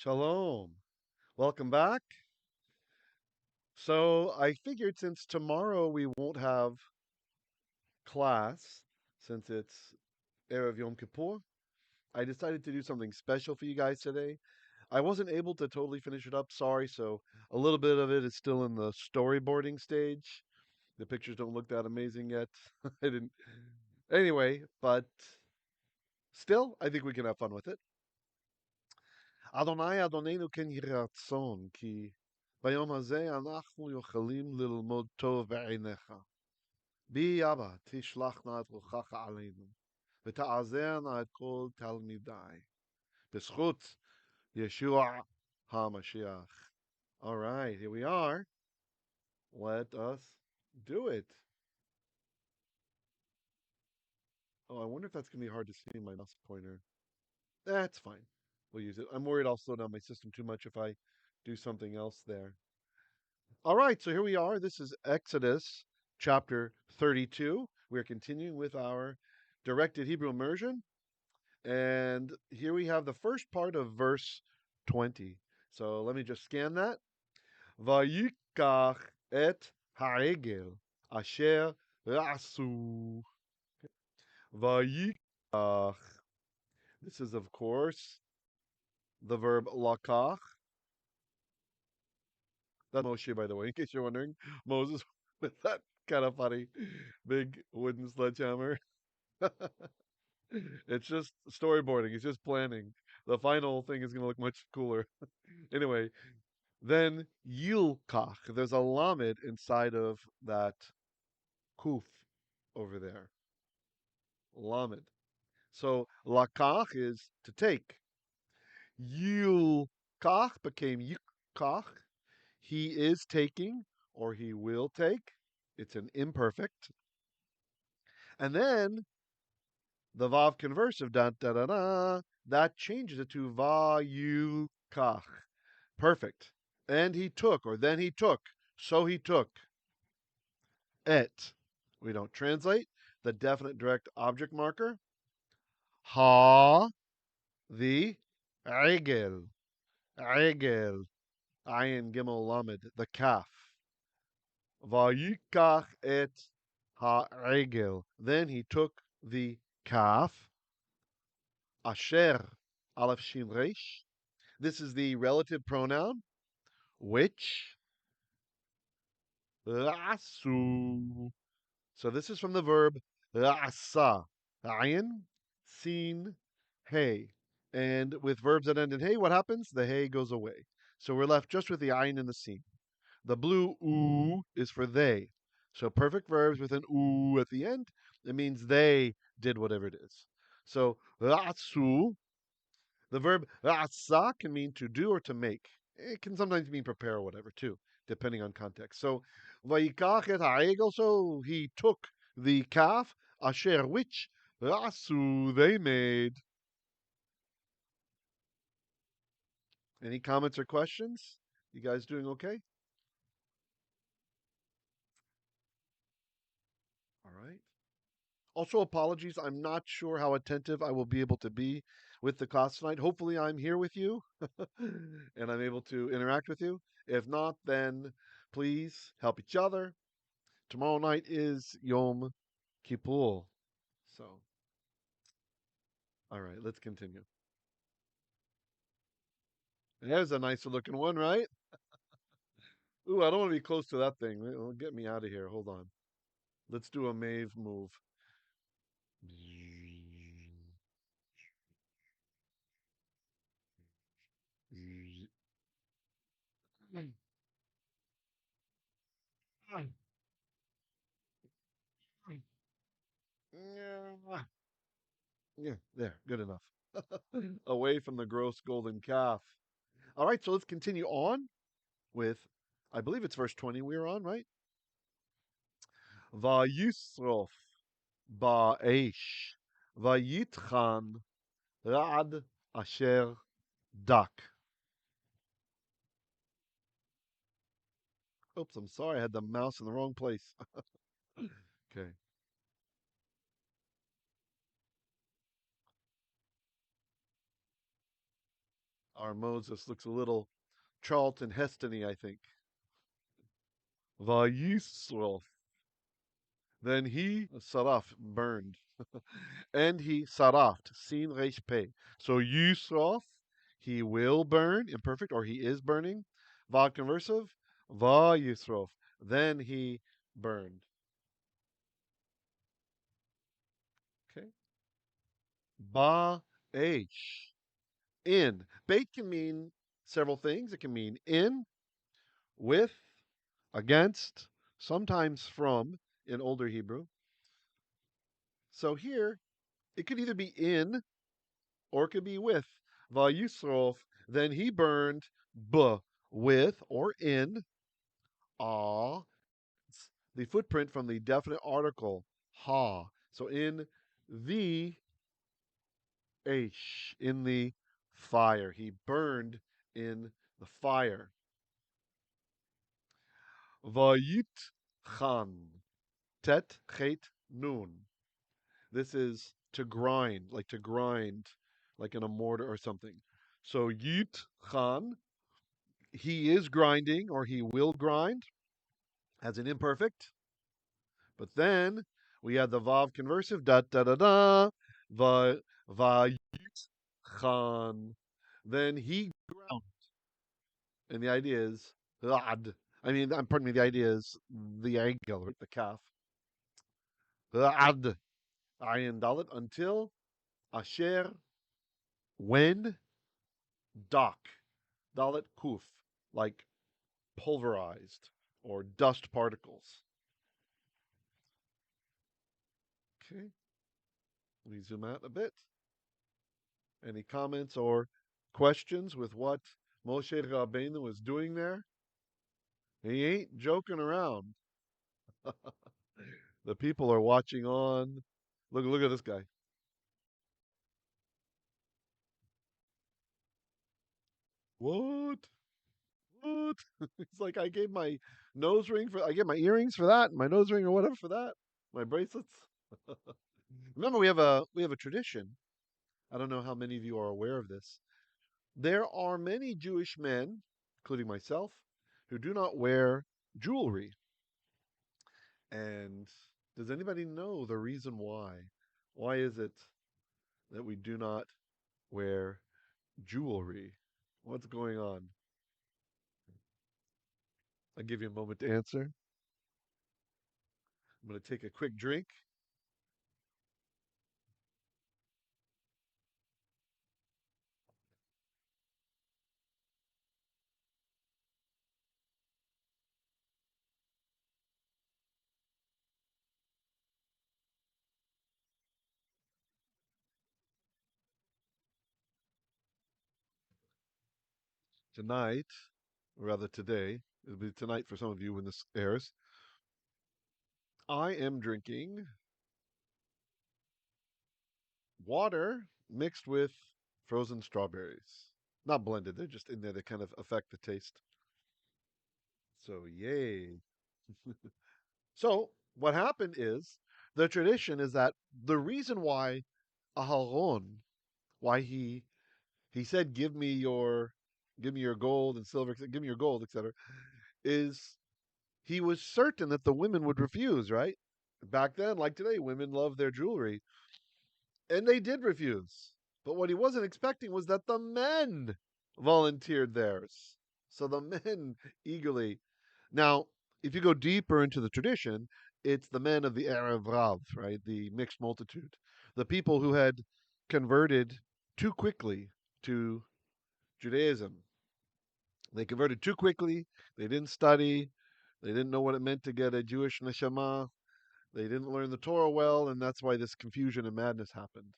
Shalom. Welcome back. So I figured since tomorrow we won't have class, since it's Erev Yom Kippur, I decided to do something special for you guys today. I wasn't able to totally finish it up, sorry, so a little bit of it is still in the storyboarding stage. The pictures don't look that amazing yet. I didn't. Anyway, but still, I think we can have fun with it. אדוני אדוננו כן יהי רצון, כי ביום הזה אנחנו יכולים ללמוד טוב בעיניך. בי אבא, תשלח נא את רוחך עלינו, ותעזר נא את כל תלמידיי, בזכות ישוע HaMashiach. All right, here we are. Let us do it. Oh, I wonder if that's going to be hard to see my mouse pointer. That's fine. We'll use it. I'm worried I'll slow down my system too much if I do something else there. All right, so here we are. This is Exodus chapter 32. We're continuing with our directed Hebrew immersion. And here we have the first part of verse 20. So let me just scan that. Vayikach et ha'egel asher asu. Vayikach. This is, of course, the verb lakach. That's Moshe, by the way, in case you're wondering. Moses with that kind of funny big wooden sledgehammer. It's just storyboarding. It's just planning. The final thing is going to look much cooler. Anyway, then Yilkach. There's a lamed inside of that kuf over there. Lamed. So lakach is to take. Yilkach became yikach. He is taking or he will take. It's an imperfect. And then the Vav conversive, da da da da, that changes it to va yu kach. Perfect. And he took, or then he took, so he took. Et. We don't translate. The definite direct object marker. Ha, the egel. Egel. Ayin gimel lamed. The calf. Vayikach et ha-egel. Then he took the calf. Asher aleph shin resh. This is the relative pronoun, which rasu. So this is from the verb rasa. Ayin, sin, hey. And with verbs that end in hey, what happens? The hey goes away. So we're left just with the ayin and the sin. The blue oo is for they. So perfect verbs with an oo at the end, it means they did whatever it is. So rasu, the verb rasa can mean to do or to make. It can sometimes mean prepare or whatever too, depending on context. So vayikach et ha'egel, so he took the calf, asher which rasu they made. Any comments or questions? You guys doing okay? All right. Also, apologies. I'm not sure how attentive I will be able to be with the class tonight. Hopefully, I'm here with you and I'm able to interact with you. If not, then please help each other. Tomorrow night is Yom Kippur. So, all right, let's continue. There's a nicer looking one, right? Ooh, I don't want to be close to that thing. It'll get me out of here. Hold on. Let's do a Mave move. Yeah, there, good enough. Away from the gross golden calf. All right, so let's continue on with, I believe it's verse 20 we are on, right? Vayisrof ba'esh vayitchan rad asher dak. Oops, I'm sorry, I had the mouse in the wrong place. Okay. Our Moses looks a little Charlton Heston-y, I think. Vayisrof. Then he saraf burned, and he sarafed sin resh pei. So yusrof, he will burn, imperfect, or he is burning. Va conversive, va yusrof. Then he burned. Okay. Ba h in. Bait can mean several things. It can mean in, with, against, sometimes from in older Hebrew. So here, it could either be in or it could be with. Vayusrof, then he burned b with or in ah, the footprint from the definite article ha. So in the h, in the fire. He burned in the fire. Vayit chan. Tet chet nun. This is to grind, like in a mortar or something. So yit chan, he is grinding or he will grind as an imperfect. But then we have the vav conversive da da da da va va yit chan. Then he ground, and the idea is rad. I mean, pardon me. The idea is the angle, right? The calf. Rad ayin dalit until asher when dak dalit kuf, like pulverized or dust particles. Okay, let me zoom out a bit. Any comments or questions with what Moshe Rabbeinu was doing there? He ain't joking around. The people are watching on. Look at this guy. What? What? It's like I gave my I gave my earrings for that, my nose ring or whatever for that, my bracelets. Remember, we have a tradition. I don't know how many of you are aware of this. There are many Jewish men, including myself, who do not wear jewelry. And does anybody know the reason why? Why is it that we do not wear jewelry? What's going on? I'll give you a moment to answer. I'm going to take a quick drink. Tonight, or rather today, it'll be tonight for some of you when this airs. I am drinking water mixed with frozen strawberries. Not blended, they're just in there to kind of affect the taste. So, yay. So, what happened is the tradition is that the reason why Aharon, why he said, give me your gold and silver, give me your gold, etc., is he was certain that the women would refuse, right? Back then, like today, women love their jewelry. And they did refuse. But what he wasn't expecting was that the men volunteered theirs. So the men eagerly. Now, if you go deeper into the tradition, it's the men of the Erev Rav, right? The mixed multitude. The people who had converted too quickly to Judaism. They converted too quickly. They didn't study. They didn't know what it meant to get a Jewish neshama. They didn't learn the Torah well, and that's why this confusion and madness happened.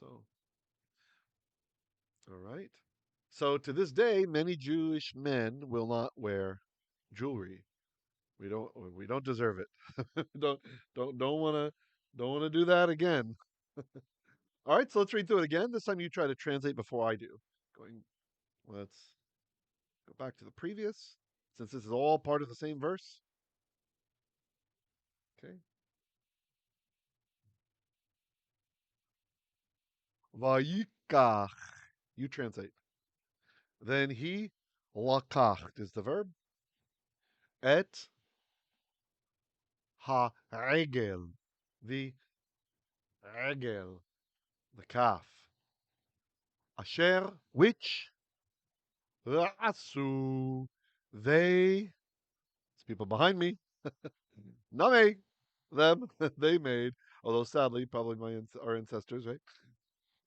So, all right. So to this day, many Jewish men will not wear jewelry. We don't deserve it. don't don't want to do that again. All right, so let's read through it again. This time you try to translate before I do. Going, let's go back to the previous, since this is all part of the same verse. Okay. Vayikach. You translate. Then he lakacht is the verb. Et ha'egel, the egel, the calf. Asher, which asu, they, it's people behind me, not me, them, they made. Although sadly, probably our ancestors, right?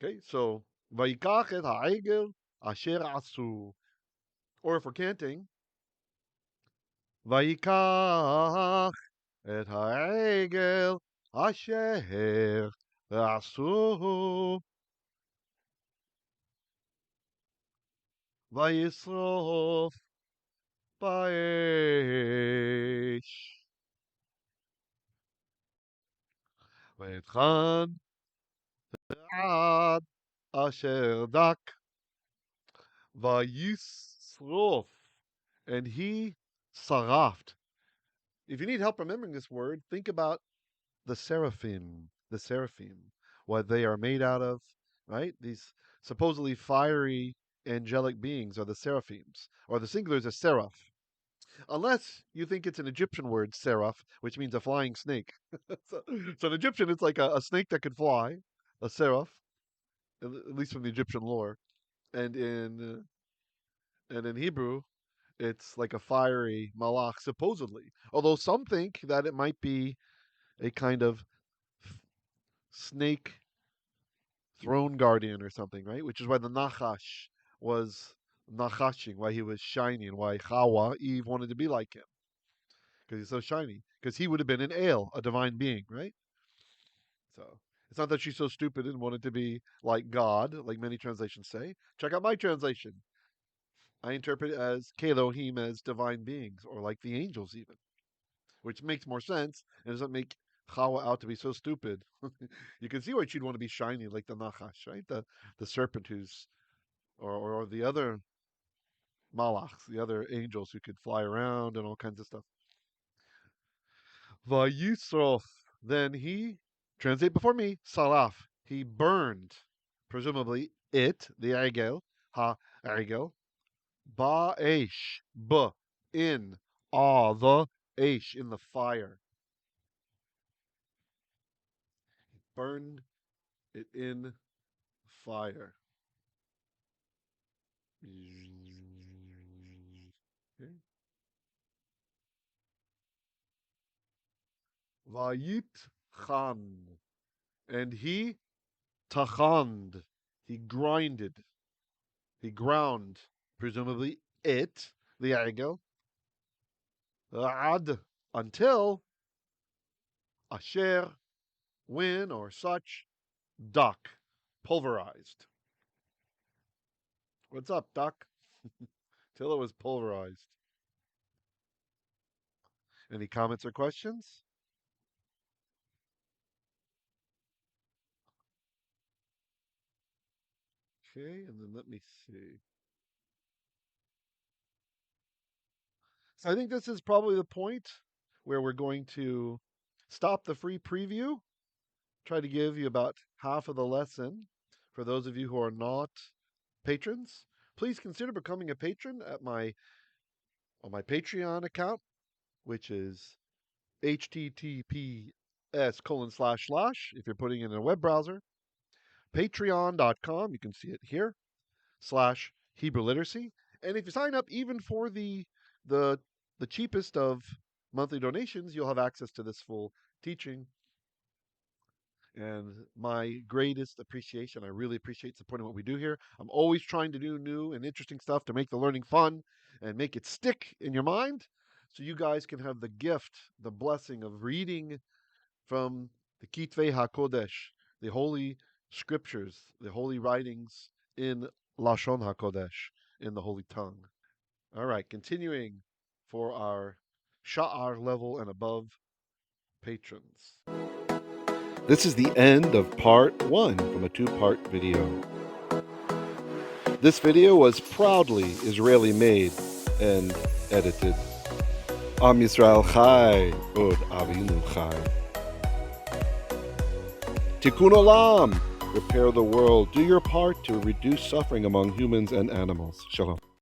Okay, so vayikach et ha'egel asher asu. Or if we're canting, vayikach et ha'egel asher asu. Vayisrof ba'esh. Vayetchan ad asher dak. Vayisrof. And he saraft. If you need help remembering this word, think about the seraphim. The seraphim. What they are made out of, right? These supposedly fiery angelic beings are the seraphims. Or the singular is a seraph. Unless you think it's an Egyptian word, seraph, which means a flying snake. So in Egyptian, it's like a snake that could fly, a seraph, at least from the Egyptian lore. And in Hebrew, it's like a fiery malach, supposedly. Although some think that it might be a kind of snake throne guardian or something, right? Which is why the Nachash was nachashing, why he was shiny, and why Hawa, Eve, wanted to be like him because he's so shiny. Because he would have been an ale, a divine being, right? So it's not that she's so stupid and wanted to be like God, like many translations say. Check out my translation. I interpret it as Kelohim, as divine beings, or like the angels even, which makes more sense and doesn't make Chawa out to be so stupid. You can see why she'd want to be shiny like the Nachash, right? The serpent who's or the other malachs, the other angels who could fly around and all kinds of stuff. Vayisrof. Then he, translate before me, salaf. He burned, presumably it, the egel, egel, ba'esh, in, the esh, in the fire. Burned it in fire. Okay. Vayit chan. And he tachand. He grinded. He ground, presumably it, the egel, ad, until asher, when or such, duck, pulverized. What's up, duck? Till it was pulverized. Any comments or questions? Okay, and then let me see. So I think this is probably the point where we're going to stop the free preview, try to give you about half of the lesson. For those of you who are not patrons, please consider becoming a patron at my on my Patreon account, which is https:// if you're putting it in a web browser, patreon.com, you can see it here, slash Hebrew literacy. And if you sign up even for the the cheapest of monthly donations, you'll have access to this full teaching. And my greatest appreciation, I really appreciate supporting what we do here. I'm always trying to do new and interesting stuff to make the learning fun and make it stick in your mind so you guys can have the gift, the blessing of reading from the Kitvei HaKodesh, the holy scriptures, the holy writings in Lashon HaKodesh, in the holy tongue. All right, continuing for our Sha'ar level and above patrons. This is the end of part 1 from a 2-part video. This video was proudly Israeli made and edited. Am Yisrael Chai, Od Avinu Chai. Tikkun Olam, repair the world. Do your part to reduce suffering among humans and animals. Shalom.